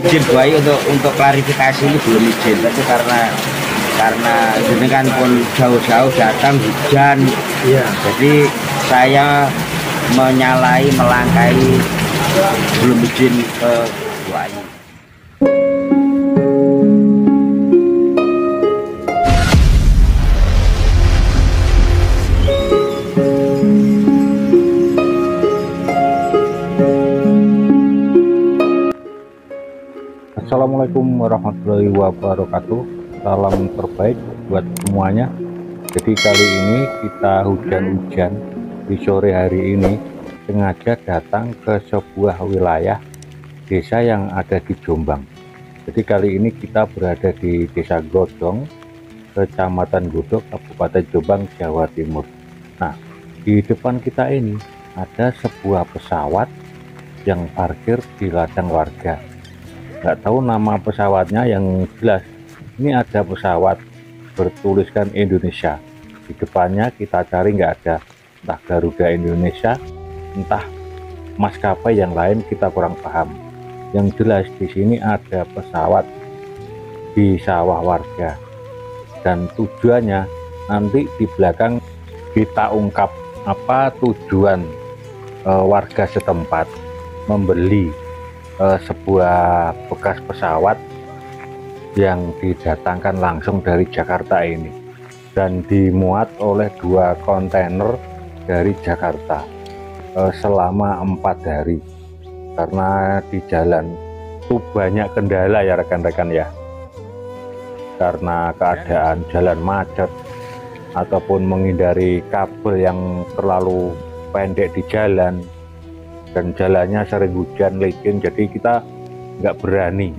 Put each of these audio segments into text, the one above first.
izin buai untuk klarifikasi ini belum izin, tapi karena ini kan pun jauh-jauh datang hujan, Iya. jadi saya melangkahi belum izin ke buai. Assalamualaikum warahmatullahi wabarakatuh. Salam terbaik buat semuanya. Jadi kali ini kita hujan-hujan di sore hari ini sengaja datang ke sebuah wilayah desa yang ada di Jombang. Jadi kali ini kita berada di Desa Glodong, Kecamatan Glodok, Kabupaten Jombang, Jawa Timur. Nah, di depan kita ini ada sebuah pesawat yang parkir di ladang warga. Nggak tahu nama pesawatnya, yang jelas ini ada pesawat bertuliskan Indonesia di depannya. Kita cari nggak ada, entah Garuda Indonesia, entah maskapai yang lain, kita kurang paham. Yang jelas di sini ada pesawat di sawah warga, dan tujuannya nanti di belakang kita ungkap apa tujuan warga setempat membeli sebuah bekas pesawat yang didatangkan langsung dari Jakarta ini, dan dimuat oleh 2 kontainer dari Jakarta selama 4 hari, karena di jalan itu banyak kendala ya rekan-rekan ya, karena keadaan jalan macet ataupun menghindari kabel yang terlalu pendek di jalan, dan jalannya sering hujan licin, jadi kita nggak berani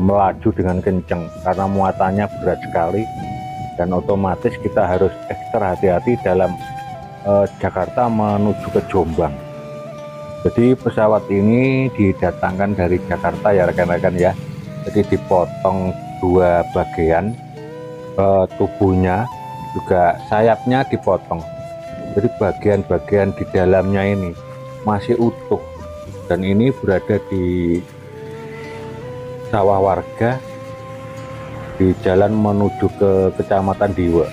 melaju dengan kenceng karena muatannya berat sekali, dan otomatis kita harus ekstra hati-hati dalam Jakarta menuju ke Jombang. Jadi pesawat ini didatangkan dari Jakarta ya rekan-rekan ya, jadi dipotong 2 bagian, tubuhnya juga sayapnya dipotong, jadi bagian-bagian di dalamnya ini masih utuh, dan ini berada di sawah warga di jalan menuju ke Kecamatan Diwe.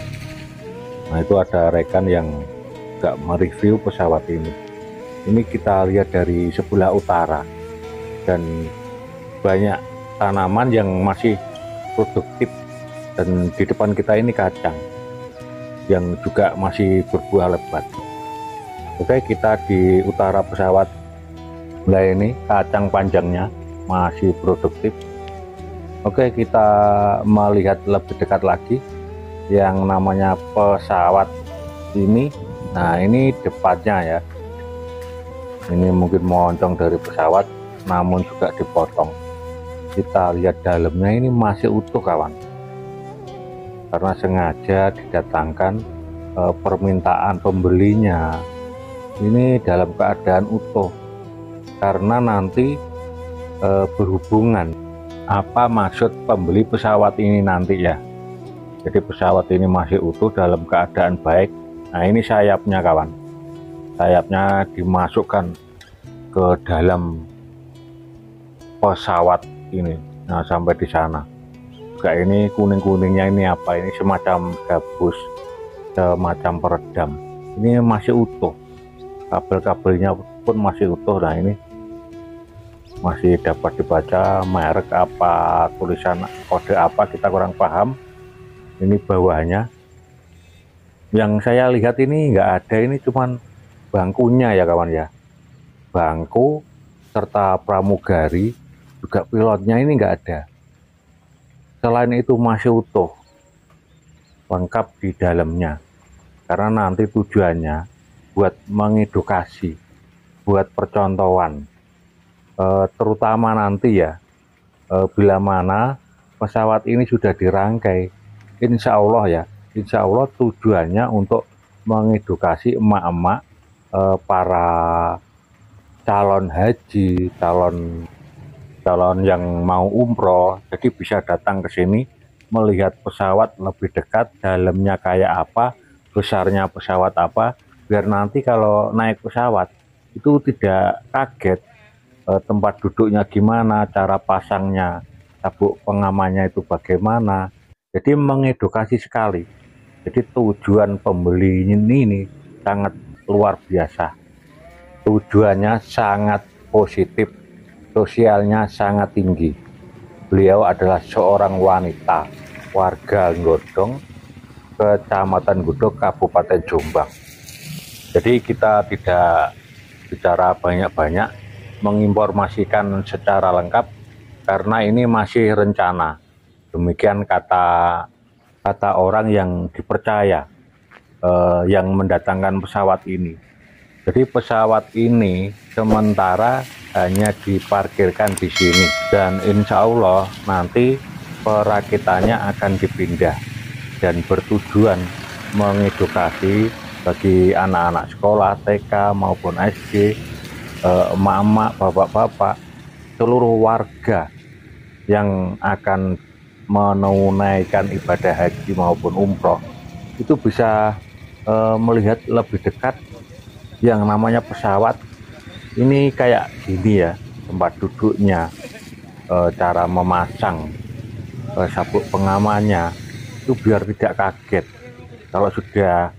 Nah, itu ada rekan yang nggak mereview pesawat ini. Ini kita lihat dari sebelah utara, dan banyak tanaman yang masih produktif, dan di depan kita ini kacang yang juga masih berbuah lebat. Oke, kita di utara pesawat. Nah, ini kacang panjangnya masih produktif. Oke, kita melihat lebih dekat lagi yang namanya pesawat ini. Nah, ini depannya ya, ini mungkin moncong dari pesawat namun juga dipotong. Kita lihat dalamnya ini masih utuh kawan, karena sengaja didatangkan permintaan pembelinya ini dalam keadaan utuh, karena nanti berhubungan apa maksud pembeli pesawat ini nanti ya. Jadi pesawat ini masih utuh dalam keadaan baik. Nah, ini sayapnya kawan, sayapnya dimasukkan ke dalam pesawat ini. Nah, sampai di sana juga ini kuning-kuningnya ini apa, ini semacam gabus, semacam peredam, ini masih utuh, kabel-kabelnya pun masih utuh. Nah, ini masih dapat dibaca merek apa, tulisan kode apa, kita kurang paham. Ini bawahnya yang saya lihat ini nggak ada, ini cuman bangkunya ya kawan ya, bangku serta pramugari, juga pilotnya ini nggak ada. Selain itu masih utuh, lengkap di dalamnya, karena nanti tujuannya buat mengedukasi, buat percontohan, terutama nanti ya, bila mana pesawat ini sudah dirangkai, insya Allah ya, insya Allah tujuannya untuk mengedukasi emak-emak, para calon haji, calon yang mau umroh, jadi bisa datang ke sini melihat pesawat lebih dekat, dalamnya kayak apa, besarnya pesawat apa, biar nanti kalau naik pesawat itu tidak kaget tempat duduknya gimana, cara pasangnya, sabuk pengamannya itu bagaimana. Jadi mengedukasi sekali. Jadi tujuan pembeli ini sangat luar biasa. Tujuannya sangat positif, sosialnya sangat tinggi. Beliau adalah seorang wanita, warga Nggodong, Kecamatan Glodok, Kabupaten Jombang. Jadi kita tidak bicara banyak-banyak, menginformasikan secara lengkap karena ini masih rencana. Demikian kata orang yang dipercaya, yang mendatangkan pesawat ini. Jadi pesawat ini sementara hanya diparkirkan di sini dan insya Allah nanti perakitannya akan dipindah dan bertujuan mengedukasi bagi anak-anak sekolah TK maupun SD, emak-emak, bapak-bapak, seluruh warga yang akan menunaikan ibadah haji maupun umroh itu bisa melihat lebih dekat yang namanya pesawat ini kayak gini ya, tempat duduknya, cara memasang sabuk pengamannya itu biar tidak kaget kalau sudah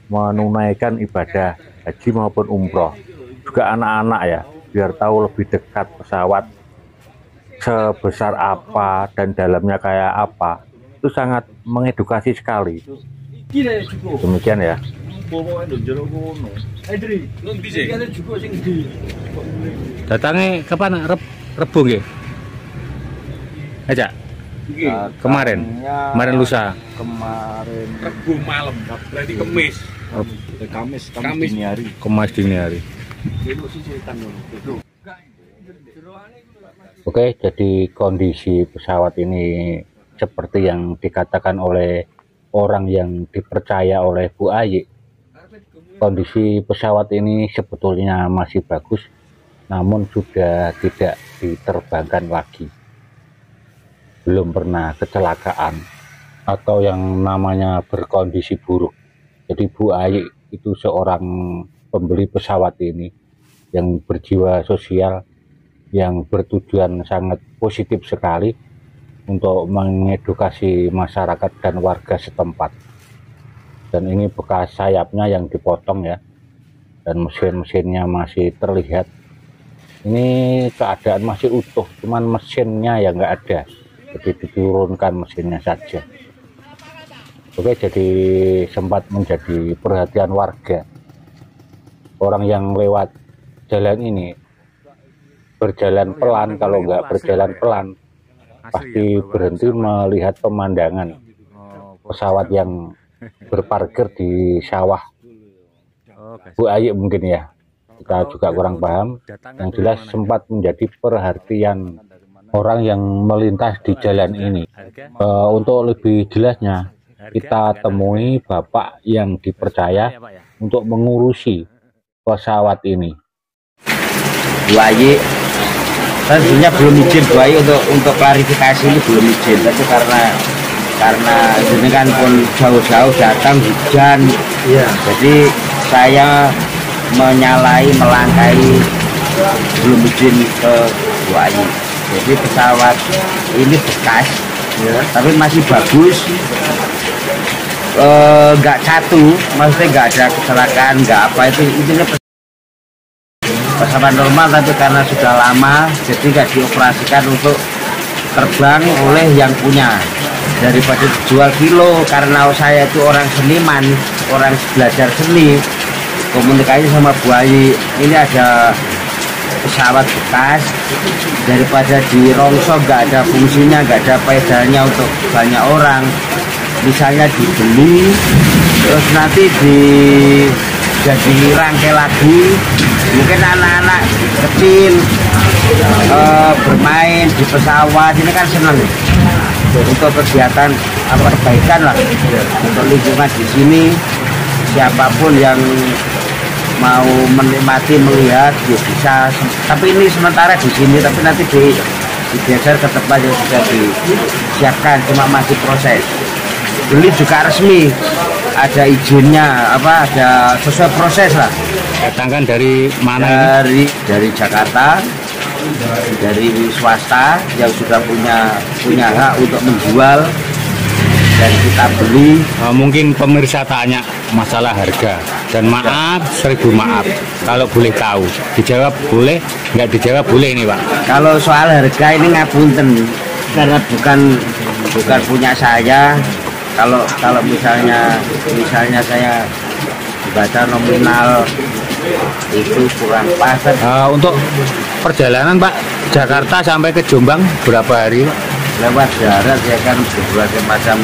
menunaikan ibadah haji maupun umroh. Juga anak-anak ya, biar tahu lebih dekat pesawat sebesar apa dan dalamnya kayak apa. Itu sangat mengedukasi sekali. Demikian ya. Datangnya kapan? Rebu nggih? Aja. Kemarin lusa. Kemarin Rebu malam, berarti Kamis. Kamis dini hari. Oke, jadi kondisi pesawat ini seperti yang dikatakan oleh orang yang dipercaya oleh Bu Ayi. Kondisi pesawat ini sebetulnya masih bagus, namun sudah tidak diterbangkan lagi. Belum pernah kecelakaan atau yang namanya berkondisi buruk. Jadi Bu Ayi itu seorang pembeli pesawat ini yang berjiwa sosial, yang bertujuan sangat positif sekali untuk mengedukasi masyarakat dan warga setempat. Dan ini bekas sayapnya yang dipotong ya, dan mesin-mesinnya masih terlihat. Ini keadaan masih utuh, cuman mesinnya ya nggak ada, jadi diturunkan mesinnya saja. Oke, jadi sempat menjadi perhatian warga. Orang yang lewat jalan ini berjalan pelan, kalau nggak berjalan pelan pasti berhenti melihat pemandangan pesawat yang berparkir di sawah. Bu Ayi mungkin ya, kita juga kurang paham. Yang jelas sempat menjadi perhatian orang yang melintas di jalan ini. Untuk lebih jelasnya kita temui bapak yang dipercaya untuk mengurusi pesawat ini. Bu Ayi, tentunya belum izin Bu Ayi untuk klarifikasi ini belum izin, tapi karena jenengan pun jauh-jauh datang hujan, ya. Jadi saya melangkahi belum izin ke Bu Ayi. Jadi pesawat ini bekas, ya, tapi masih bagus, nggak catu, maksudnya nggak ada kecelakaan, nggak apa itu intinya pesawat normal, tapi karena sudah lama jadi nggak dioperasikan untuk terbang oleh yang punya. Daripada dijual kilo, karena saya itu orang seniman, orang belajar seni, komunikasi sama Bu Ayi, ini ada pesawat bekas, daripada dirongsok nggak ada fungsinya, nggak ada faedahnya untuk banyak orang, misalnya dibeli terus nanti jadi rangkai lagi, mungkin anak-anak kecil bermain di pesawat ini kan senang untuk kegiatan perbaikan lah untuk lingkungan di sini. Siapapun yang mau menikmati melihat ya bisa, tapi ini sementara di sini, tapi nanti digeser ke tempat yang sudah disiapkan, cuma masih proses. Beli juga resmi, ada izinnya, ada sesuai proses lah. Datangkan dari mana? Dari Jakarta dari swasta yang sudah punya hak untuk menjual dan kita beli. Mungkin pemirsa tanya masalah harga dan maaf, 1000 maaf kalau boleh tahu, dijawab boleh, nggak dijawab boleh ini Pak. Kalau soal harga ini ngapunten karena bukan punya saya. Kalau misalnya saya baca nominal itu kurang pas. Untuk perjalanan Pak, Jakarta sampai ke Jombang berapa hari Pak? Lewat darat ya kan berbagai macam,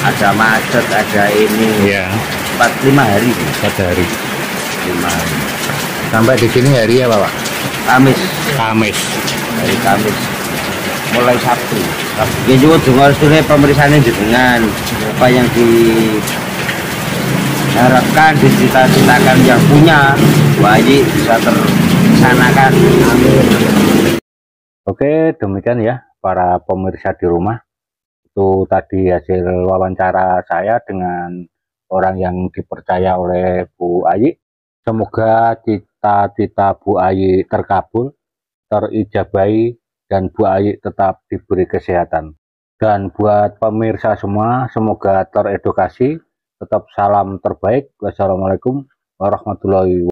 ada macet, ada ini. Iya. 4-5 hari. 4 hari. 5 hari. Sampai di sini hari ya Pak? Kamis. Hari Kamis. Mulai Sabtu. Ya juga harus pemeriksaan dengan apa yang diharapkan, dicita-citakan yang punya, wajib bisa terlaksanakan. Oke, demikian ya para pemirsa di rumah. Itu tadi hasil wawancara saya dengan orang yang dipercaya oleh Bu Ayi. Semoga cita-cita Bu Ayi terkabul, terijabahi, dan Bu Ayi tetap diberi kesehatan. Dan buat pemirsa semua, semoga teredukasi. Tetap salam terbaik. Wassalamualaikum warahmatullahi wabarakatuh.